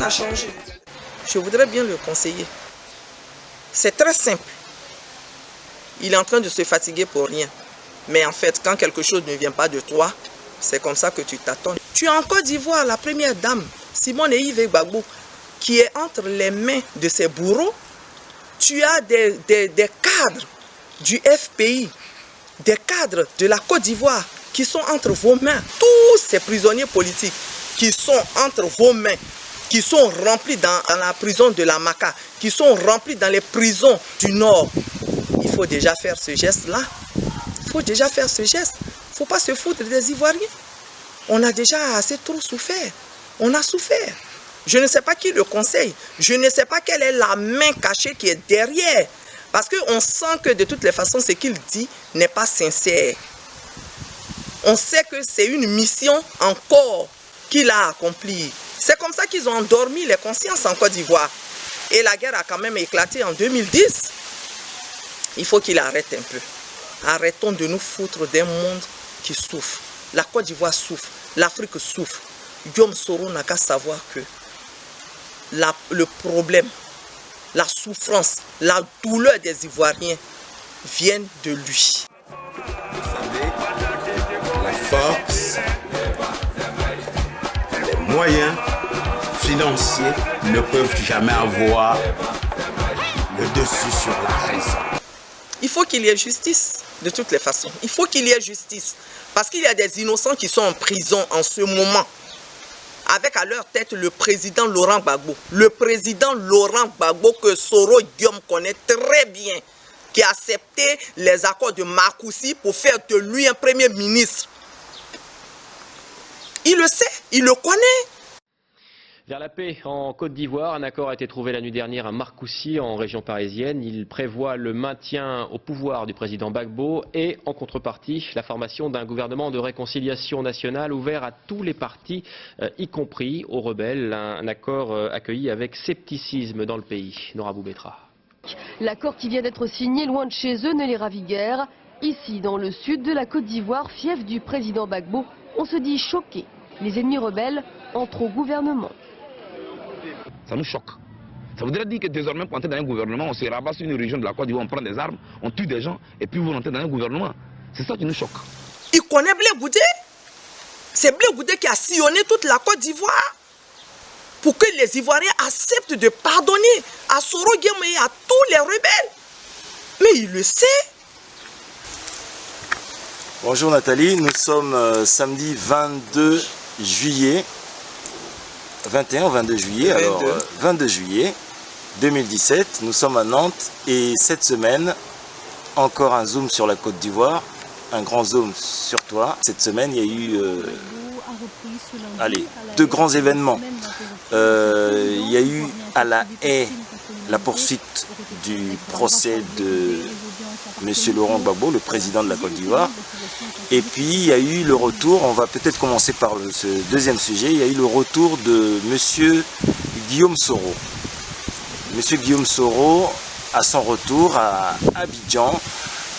n'a changé. Je voudrais bien le conseiller. C'est très simple. Il est en train de se fatiguer pour rien. Mais en fait, quand quelque chose ne vient pas de toi, c'est comme ça que tu t'attends. Tu as en Côte d'Ivoire la première dame, Simone Eyive Gbagbo, qui est entre les mains de ses bourreaux. Tu as des cadres du FPI, des cadres de la Côte d'Ivoire qui sont entre vos mains. Tous ces prisonniers politiques qui sont entre vos mains, qui sont remplis dans la prison de la Maka, qui sont remplis dans les prisons du Nord. Il faut déjà faire ce geste-là. Il faut déjà faire ce geste. Il ne faut pas se foutre des Ivoiriens. On a déjà assez trop souffert. On a souffert. Je ne sais pas qui le conseille. Je ne sais pas quelle est la main cachée qui est derrière. Parce qu'on sent que de toutes les façons, ce qu'il dit n'est pas sincère. On sait que c'est une mission encore qu'il a accomplie. C'est comme ça qu'ils ont endormi les consciences en Côte d'Ivoire. Et la guerre a quand même éclaté en 2010. Il faut qu'il arrête un peu. Arrêtons de nous foutre d'un monde qui souffre. La Côte d'Ivoire souffre. L'Afrique souffre. Guillaume Soro n'a qu'à savoir que le problème, la souffrance, la douleur des Ivoiriens viennent de lui. Vous savez, la force, les moyens financiers ne peuvent jamais avoir le dessus sur la raison. Il faut qu'il y ait justice, de toutes les façons. Il faut qu'il y ait justice. Parce qu'il y a des innocents qui sont en prison en ce moment. Avec à leur tête le président Laurent Gbagbo. Le président Laurent Gbagbo que Soro Guillaume connaît très bien. Qui a accepté les accords de Marcoussis pour faire de lui un premier ministre. Il le sait, il le connaît. Vers la paix en Côte d'Ivoire, un accord a été trouvé la nuit dernière à Marcoussis, en région parisienne. Il prévoit le maintien au pouvoir du président Gbagbo et, en contrepartie, la formation d'un gouvernement de réconciliation nationale ouvert à tous les partis, y compris aux rebelles. Un accord accueilli avec scepticisme dans le pays. Nora Boubetra. L'accord qui vient d'être signé loin de chez eux ne les ravit guère. Ici, dans le sud de la Côte d'Ivoire, fief du président Gbagbo, on se dit choqué. Les ennemis rebelles entrent au gouvernement. Ça nous choque. Ça voudrait dire que désormais, pour entrer dans un gouvernement, on se rabat sur une région de la Côte d'Ivoire, on prend des armes, on tue des gens, et puis vous entrez dans un gouvernement. C'est ça qui nous choque. Il connaît Blé Goudé. C'est Blé Goudé qui a sillonné toute la Côte d'Ivoire pour que les Ivoiriens acceptent de pardonner à Soro Guillaume et à tous les rebelles. Mais il le sait. Bonjour Nathalie, nous sommes samedi 22 juillet. 21 ou 22 juillet, 22. Alors 22 juillet 2017, nous sommes à Nantes et cette semaine, encore un zoom sur la Côte d'Ivoire, un grand zoom sur toi. Cette semaine, il y a eu deux grands événements. Il y a eu à La Haye la poursuite du procès de M. Laurent Gbagbo, le président de la Côte d'Ivoire. Et puis il y a eu le retour, on va peut-être commencer par ce deuxième sujet, il y a eu le retour de M. Guillaume Soro. M. Guillaume Soro, à son retour à Abidjan,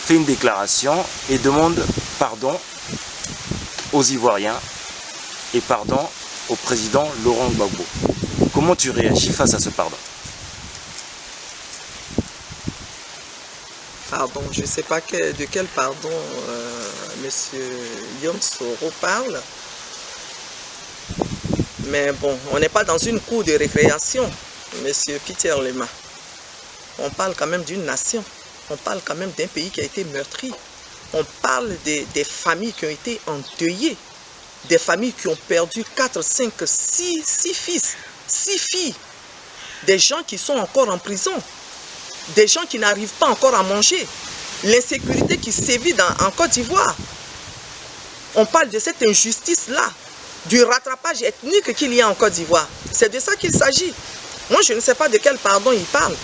fait une déclaration et demande pardon aux Ivoiriens et pardon au président Laurent Gbagbo. Comment tu réagis face à ce pardon? Pardon, je ne sais pas de quel pardon M. Guillaume Soro parle. Mais bon, on n'est pas dans une cour de récréation, M. Peter Lema. On parle quand même d'une nation. On parle quand même d'un pays qui a été meurtri. On parle des familles qui ont été endeuillées. Des familles qui ont perdu 4, 5, 6 fils, 6 filles. Des gens qui sont encore en prison. Des gens qui n'arrivent pas encore à manger. L'insécurité qui sévit en Côte d'Ivoire. On parle de cette injustice-là, du rattrapage ethnique qu'il y a en Côte d'Ivoire. C'est de ça qu'il s'agit. Moi, je ne sais pas de quel pardon il parle.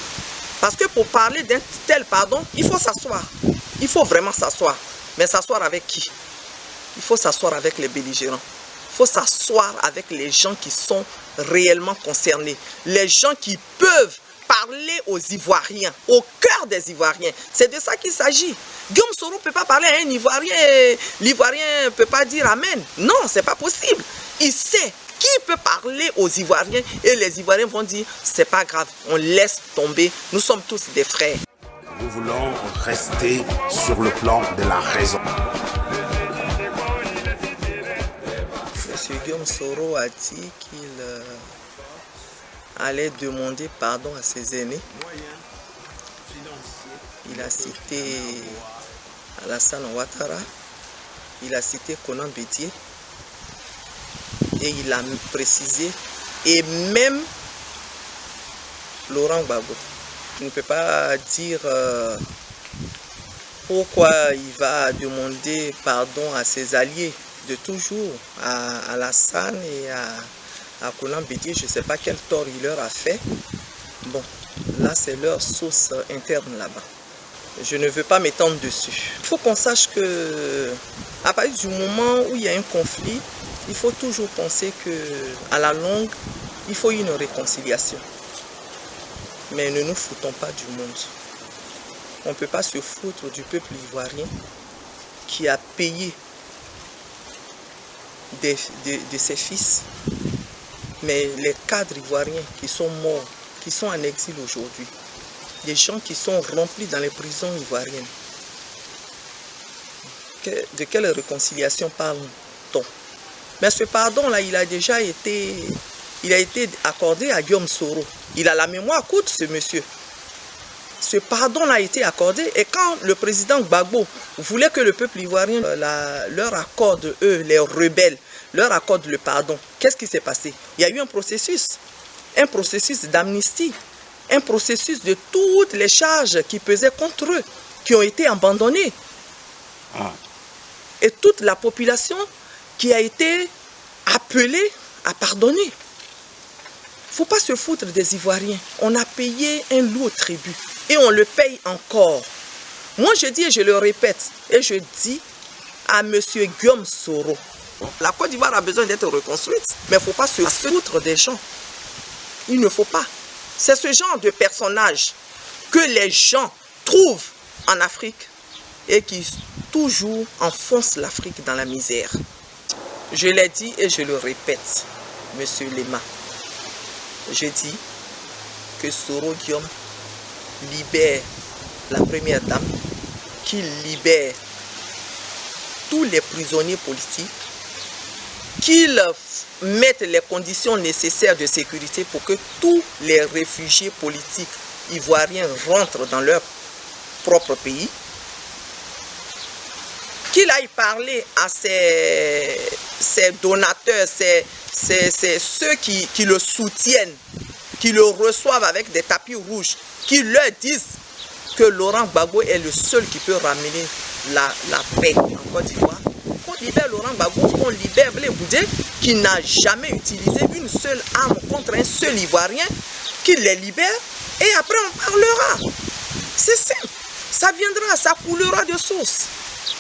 Parce que pour parler d'un tel pardon, il faut s'asseoir. Il faut vraiment s'asseoir. Mais s'asseoir avec qui? Il faut s'asseoir avec les belligérants. Il faut s'asseoir avec les gens qui sont réellement concernés. Les gens qui peuvent parler aux Ivoiriens, au cœur des Ivoiriens. C'est de ça qu'il s'agit. Guillaume Soro ne peut pas parler à un Ivoirien et l'Ivoirien ne peut pas dire Amen. Non, ce n'est pas possible. Il sait Qui peut parler aux Ivoiriens et les Ivoiriens vont dire c'est pas grave, on laisse tomber, nous sommes tous des frères. Nous voulons rester sur le plan de la raison. Monsieur Guillaume Soro a dit qu'il allait demander pardon à ses aînés. Il a cité Alassane Ouattara, il a cité Konan Bédié et il a précisé, et même Laurent Gbagbo. Je ne peux pas dire pourquoi il va demander pardon à ses alliés de toujours, à Alassane et à Konan Bédié. Je ne sais pas quel tort il leur a fait. Bon, là c'est leur sauce interne là-bas. Je ne veux pas m'étendre dessus. Il faut qu'on sache que à partir du moment où il y a un conflit, il faut toujours penser qu'à la longue, il faut une réconciliation. Mais ne nous foutons pas du monde. On ne peut pas se foutre du peuple ivoirien qui a payé de ses fils. Mais les cadres ivoiriens qui sont morts, qui sont en exil aujourd'hui, des gens qui sont remplis dans les prisons ivoiriennes. De quelle réconciliation parle-t-on? Mais ce pardon-là, il a déjà été accordé à Guillaume Soro. Il a la mémoire courte, ce monsieur. Ce pardon-là a été accordé. Et quand le président Gbagbo voulait que le peuple ivoirien leur accorde, eux, les rebelles, leur accorde le pardon, qu'est-ce qui s'est passé? Il y a eu un processus d'amnistie. Un processus de toutes les charges qui pesaient contre eux, qui ont été abandonnées. Et toute la population qui a été appelée à pardonner. Il ne faut pas se foutre des Ivoiriens. On a payé un lourd tribut et on le paye encore. Moi je dis et je le répète, et je dis à M. Guillaume Soro, la Côte d'Ivoire a besoin d'être reconstruite, mais il ne faut pas se foutre des gens. Il ne faut pas. C'est ce genre de personnage que les gens trouvent en Afrique et qui toujours enfoncent l'Afrique dans la misère. Je l'ai dit et je le répète, Monsieur Lema. Je dis que Soro Guillaume libère la première dame, qu'il libère tous les prisonniers politiques, qu'il mettre les conditions nécessaires de sécurité pour que tous les réfugiés politiques ivoiriens rentrent dans leur propre pays, qu'il aille parler à ses donateurs, ceux qui le soutiennent, qui le reçoivent avec des tapis rouges, qui leur disent que Laurent Gbagbo est le seul qui peut ramener la paix en Côte d'Ivoire. Qu'on libère Laurent Gbagbo, qu'on libère Blé Goudé, qui n'a jamais utilisé une seule arme contre un seul Ivoirien, qu'il les libère et après on parlera. C'est simple, ça viendra, ça coulera de source.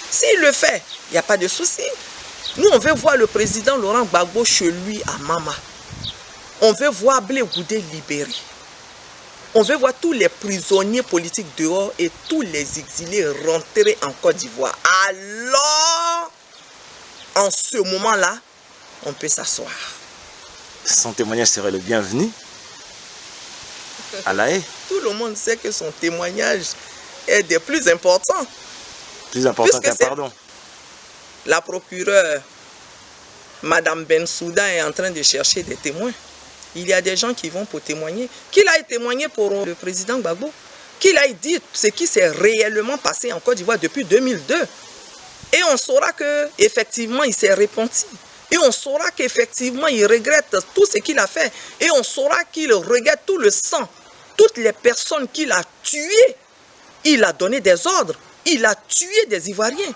S'il le fait, il n'y a pas de souci. Nous, on veut voir le président Laurent Gbagbo chez lui à Mama. On veut voir Blé Goudé libéré. On veut voir tous les prisonniers politiques dehors et tous les exilés rentrer en Côte d'Ivoire. Alors, en ce moment-là, on peut s'asseoir. Son témoignage serait le bienvenu à La Haye. Tout le monde sait que son témoignage est des plus importants. Plus important qu'un pardon. La procureure, Madame Bensouda, est en train de chercher des témoins. Il y a des gens qui vont pour témoigner. Qu'il aille témoigner pour le président Gbagbo. Qu'il aille dire ce qui s'est réellement passé en Côte d'Ivoire depuis 2002. Et on saura qu'effectivement, il s'est repenti. Et on saura qu'effectivement, il regrette tout ce qu'il a fait. Et on saura qu'il regrette tout le sang. Toutes les personnes qu'il a tuées. Il a donné des ordres. Il a tué des Ivoiriens.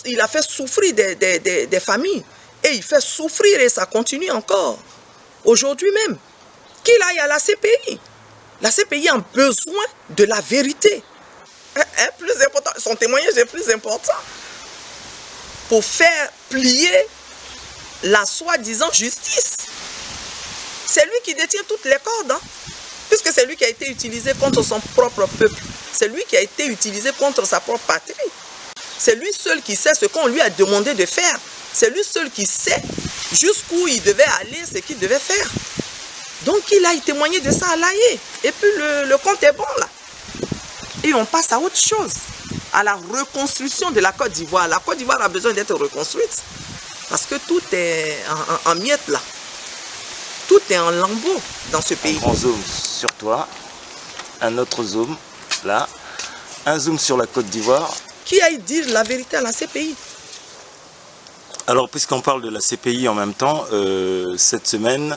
Il a fait souffrir des familles. Et il fait souffrir et ça continue encore. Aujourd'hui même. Qu'il aille à la CPI. La CPI a besoin de la vérité. Plus important, son témoignage est plus important. Pour faire plier la soi-disant justice. C'est lui qui détient toutes les cordes. Hein? Puisque c'est lui qui a été utilisé contre son propre peuple. C'est lui qui a été utilisé contre sa propre patrie. C'est lui seul qui sait ce qu'on lui a demandé de faire. C'est lui seul qui sait jusqu'où il devait aller, ce qu'il devait faire. Donc il a témoigné de ça à l'AE. Et puis le compte est bon là. Et on passe à autre chose, à la reconstruction de la Côte d'Ivoire. La Côte d'Ivoire a besoin d'être reconstruite parce que tout est en miettes là. Tout est en lambeaux dans ce pays. Un grand zoom sur toi, un autre zoom là, un zoom sur la Côte d'Ivoire. Qui aille dire la vérité à la CPI? Alors, puisqu'on parle de la CPI en même temps, cette semaine,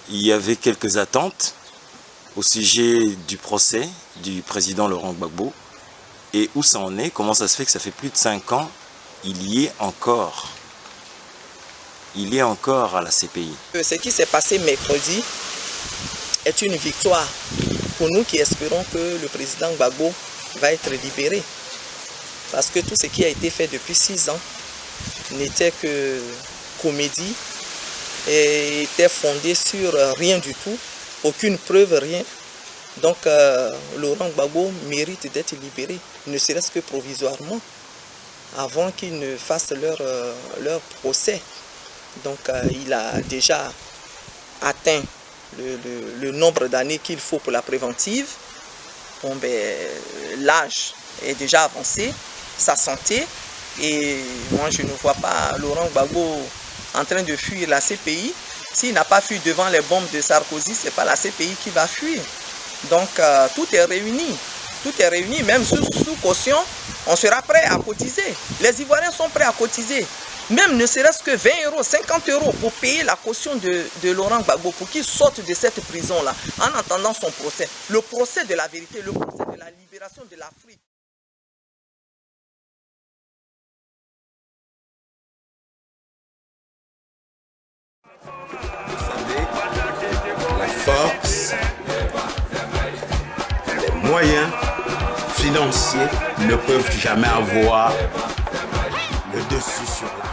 il y avait quelques attentes au sujet du procès du président Laurent Gbagbo. Et où ça en est? Comment ça se fait que ça fait plus de 5 ans, il y est encore? Il est encore à la CPI. Ce qui s'est passé mercredi est une victoire pour nous qui espérons que le président Gbagbo va être libéré. Parce que tout ce qui a été fait depuis 6 ans n'était que comédie et était fondé sur rien du tout, aucune preuve, rien. Donc Laurent Gbagbo mérite d'être libéré, ne serait-ce que provisoirement, avant qu'ils ne fassent leur procès. Donc il a déjà atteint le nombre d'années qu'il faut pour la préventive. Bon, ben, l'âge est déjà avancé, sa santé, et moi je ne vois pas Laurent Gbagbo en train de fuir la CPI. S'il n'a pas fui devant les bombes de Sarkozy, ce n'est pas la CPI qui va fuir. Donc tout est réuni, même sous caution, on sera prêt à cotiser. Les Ivoiriens sont prêts à cotiser, même ne serait-ce que 20 €, 50 € pour payer la caution de Laurent Gbagbo pour qu'il sorte de cette prison-là en attendant son procès. Le procès de la vérité, le procès de la libération de l'Afrique. Vous savez, la force, les moyens financiers ne peuvent jamais avoir le dessus sur la